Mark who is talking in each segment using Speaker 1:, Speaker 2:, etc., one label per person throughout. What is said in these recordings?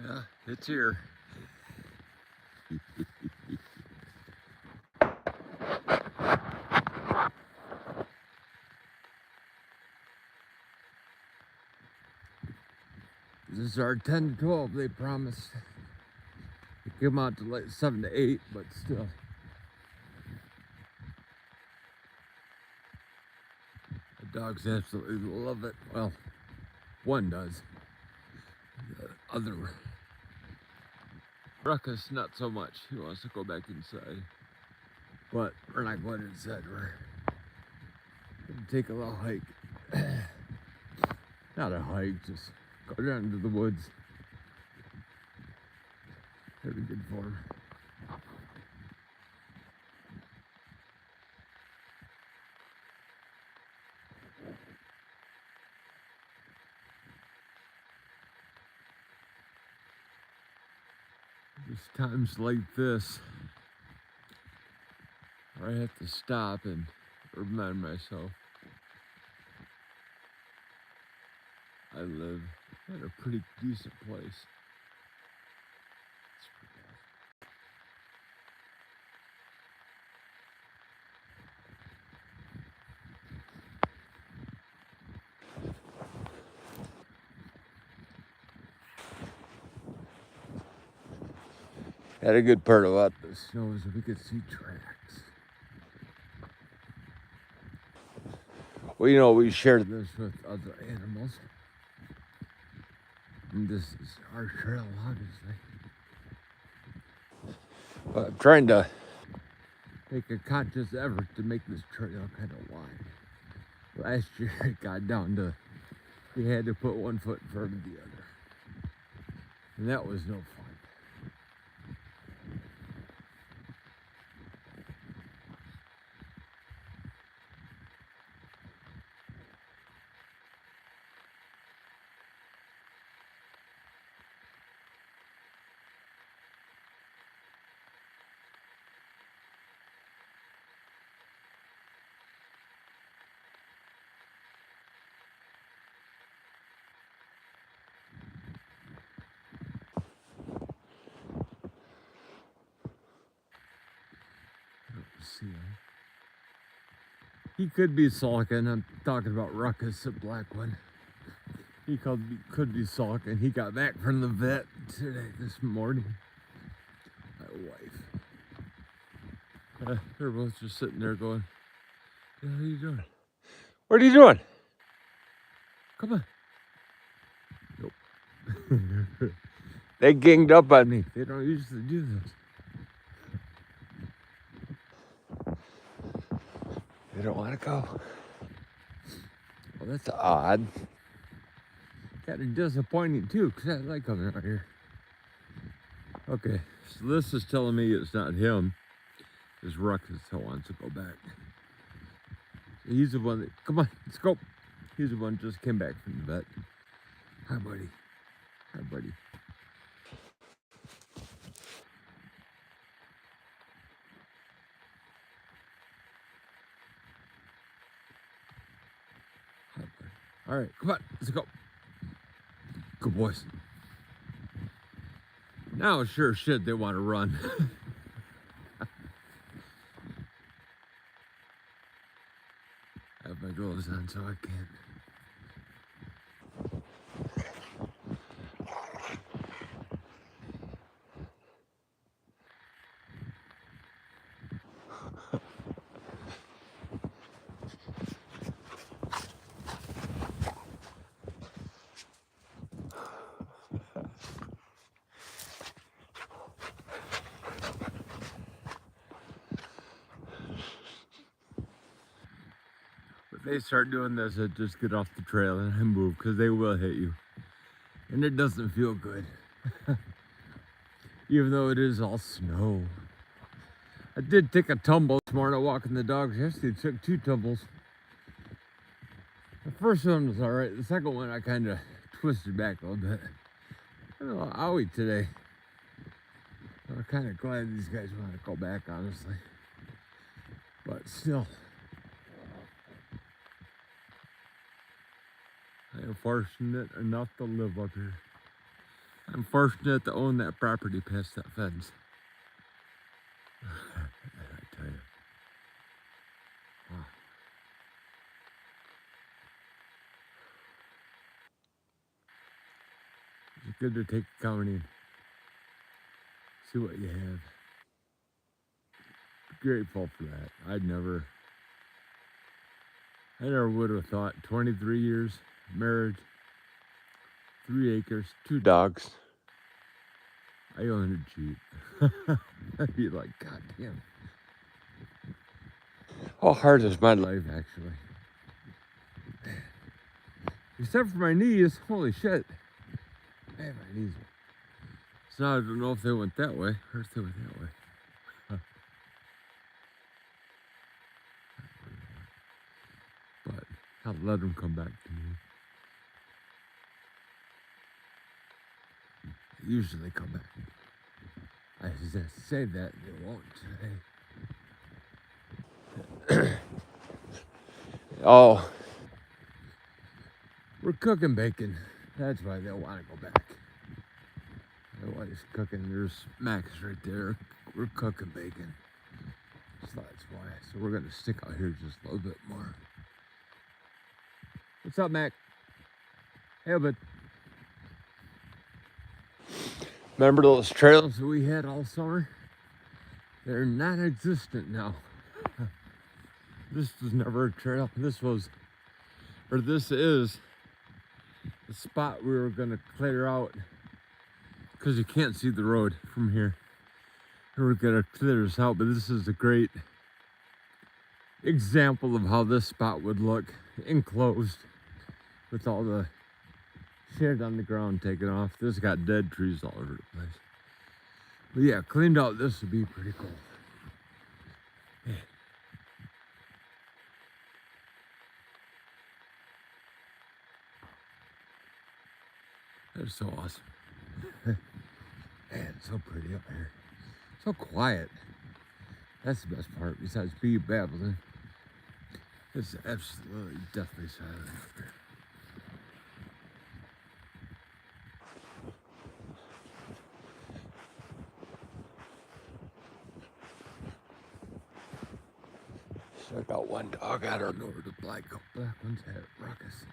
Speaker 1: Yeah, it's here. This is our 10 to 12, they promised. It came out to like 7 to 8, but still. The dogs absolutely love it. Well, one does. The other, Ruckus, not so much. He wants to go back inside. But we're not going inside. We're going to take a little hike. Not a hike, just go down into the woods. That'd be good for him. There's times like this where I have to stop and remind myself I live in a pretty decent place. Had a good part about the snow is we could see tracks. Well, you know, we shared this with other animals. And this is our trail, obviously. But I'm trying to make a conscious effort to make this trail kind of wide. Last year it got down to, you had to put one foot in front of the other. And that was no fun. See him. He could be sulking. I'm talking about Ruckus, the black one. He could be sulking. He got back from the vet today, this morning. My wife. They're both just sitting there going, "Yeah, what are you doing? What are you doing? Come on." Nope. They ganged up on me. They don't usually do this. They don't want to go. Well, that's odd. Kind of disappointing too, because I like coming out here. Okay, so this is telling me it's not him. It's Ruckus that wants to go back. So he's the one that, come on, let's go. He's the one that just came back from the vet. Hi, buddy. Hi, buddy. Hi, buddy. All right, come on, let's go. Good boys. Now, sure shit, they want to run. I have my gloves on, so I can't. If they start doing this, I just get off the trail and I move, because they will hit you. And it doesn't feel good. Even though it is all snow. I did take a tumble this morning walking the dogs. Yesterday took 2 tumbles. The first one was all right. The second one I kind of twisted back a little bit. I'm a little owie today. I'm kind of glad these guys want to go back, honestly. But still, I am fortunate enough to live up here. I'm fortunate to own that property past that fence. I tell you. Wow. It's good to take a county, see what you have. Grateful for that. I never would have thought 23 years, marriage, 3 acres, 2 dogs. I own a Jeep. I'd be like, God damn. How hard is my life, actually? Except for my knees. Holy shit. Man, my knees. So now I don't know if they went that way or if they went that way. But I'll let them come back to me. They usually come back. I just say that they won't today. Oh, we're cooking bacon. That's why they want to go back. Nobody's cooking. There's Max right there. We're cooking bacon. So that's why. So we're gonna stick out here just a little bit more. What's up, Mac? Hey, bud. Remember those trails that we had all summer? They're non-existent now. This was never a trail. This is the spot we were gonna clear out because you can't see the road from here. We're gonna clear this out, but this is a great example of how this spot would look enclosed with all the shit on the ground taken off. This got dead trees all over the place. But yeah, cleaned out, this would be pretty cool. Yeah. That's so awesome. Man, it's so pretty up here. So quiet. That's the best part, besides bee babbling. It's absolutely deathly silent up here. So I got one dog, I don't know where the black one's at, Ruckus.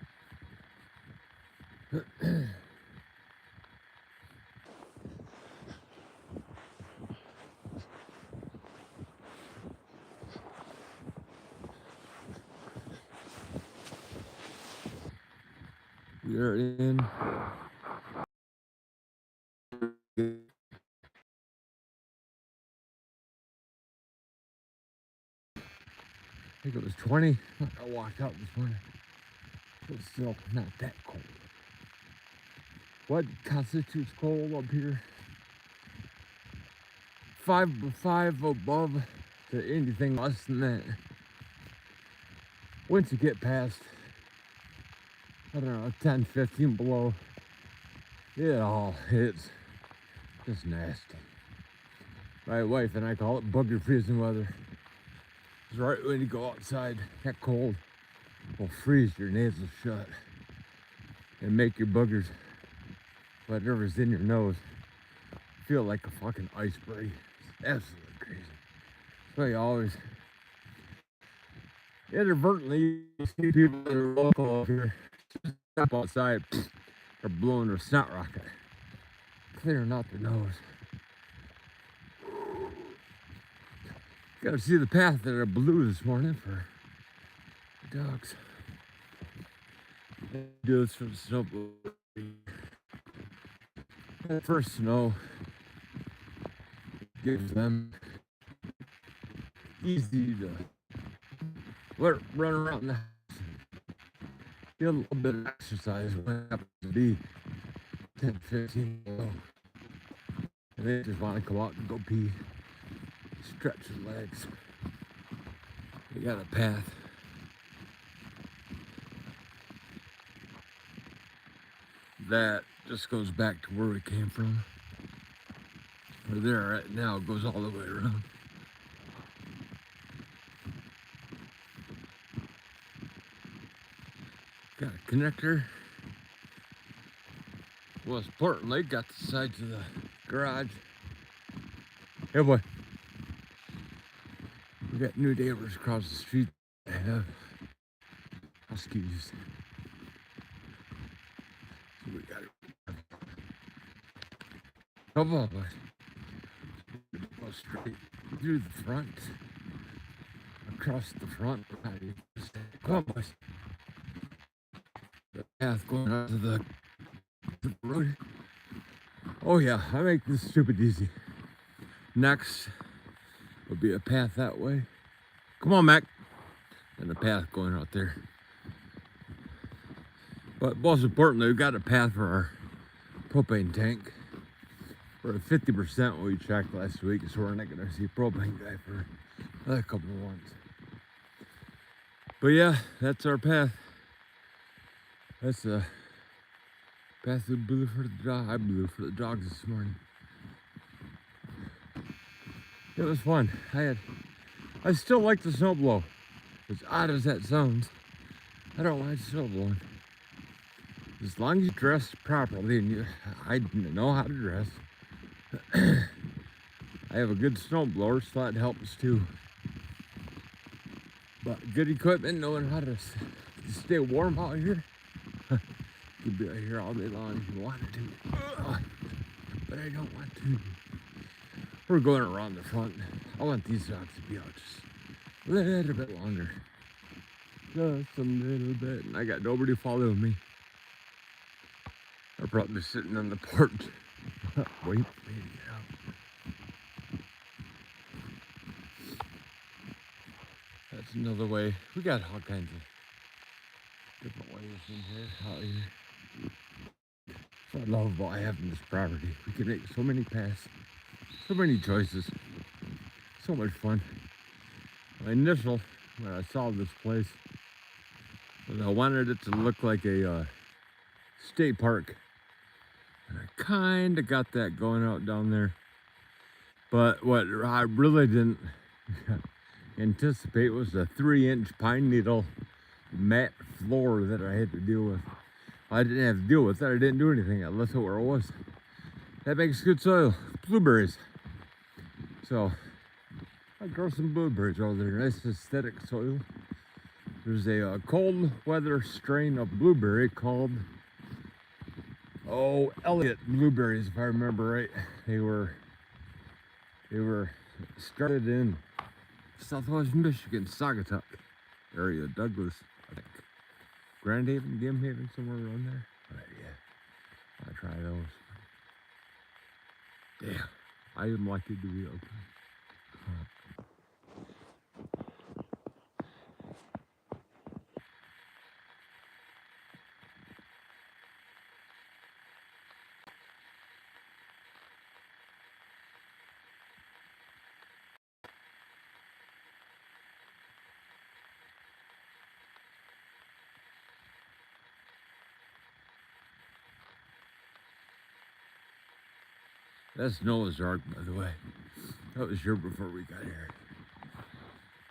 Speaker 1: We are in. I think it was 20. I walked out this morning. It's still not that cold. What constitutes cold up here? 5 above to anything less than that. Once you get past, I don't know, 10, 15 below, it's just nasty. My wife and I call it booger freezing weather. It's right when you go outside, that cold will freeze your nasals shut and make your boogers, whatever's in your nose, feel like a fucking iceberg. It's absolutely crazy. So you always inadvertently see people that are local up here step outside, they're blowing their snot rocket, clearing out their nose. Gotta see the path that I blew this morning for the dogs. Do this for the snow. First snow gives them easy to run around the house, get a little bit of exercise when it happens to be 10, 15 below. And they just want to go out and go pee, stretch their legs. We got a path. That just goes back to where we came from. Where they're at now goes all the way around. Got a connector. Most importantly, got the sides of the garage. Hey boy, we got new neighbors across the street. They have huskies. So we got a couple of us go straight through the front, across the front. Come on, boys. The path going out to the road. Oh yeah, I make this stupid easy. Next will be a path that way. Come on, Mac. And a path going out there. But most importantly, we got a path for our propane tank. We're at 50% we checked last week, so we're not gonna see propane guy for another couple of months. But yeah, that's our path. That's the path we blew for the dog. I blew for the dogs this morning. It was fun. I still like the snow blow. As odd as that sounds, I don't like snow blowing. As long as you dress properly and I know how to dress. I have a good snow blower, so that helps too. But good equipment, knowing how to stay warm out here. You could be out here all day long if you wanted to. But I don't want to. We're going around the front. I want these dogs to be out just a little bit longer. Just a little bit. And I got nobody following me. They're probably sitting on the porch. Wait for me to get out. That's another way. We got all kinds of different ways in here, out here. So I love about having this property. We can make so many paths, so many choices, so much fun. My initial, when I saw this place, was I wanted it to look like a state park. And I kind of got that going out down there. But what I really didn't anticipate was a 3-inch pine needle mat floor that I had to deal with. I didn't have to deal with that. I didn't do anything. I left it where it was. That makes good soil. Blueberries. So I grow some blueberries over there. Nice aesthetic soil. There's a cold weather strain of blueberry called Elliott blueberries, if I remember right. They were started in Southwest Michigan, Saugatuck area, Douglas, I think. Grand Haven, Gim Haven, somewhere around there. But yeah, I'll try those. Damn, I am lucky to be open. That's Noah's Ark, by the way. That was here before we got here.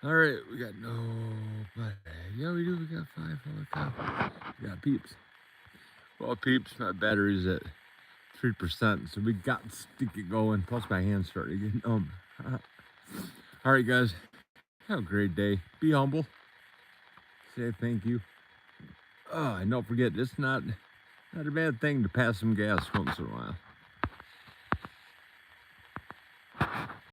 Speaker 1: All right, we got nobody. Yeah, we do. We got 5. Holy cow. We got Peeps. Well, Peeps, my battery's at 3%, so we got to get going. Plus, my hands started getting numb. All right, guys. Have a great day. Be humble. Say thank you. And don't forget, it's not a bad thing to pass some gas once in a while.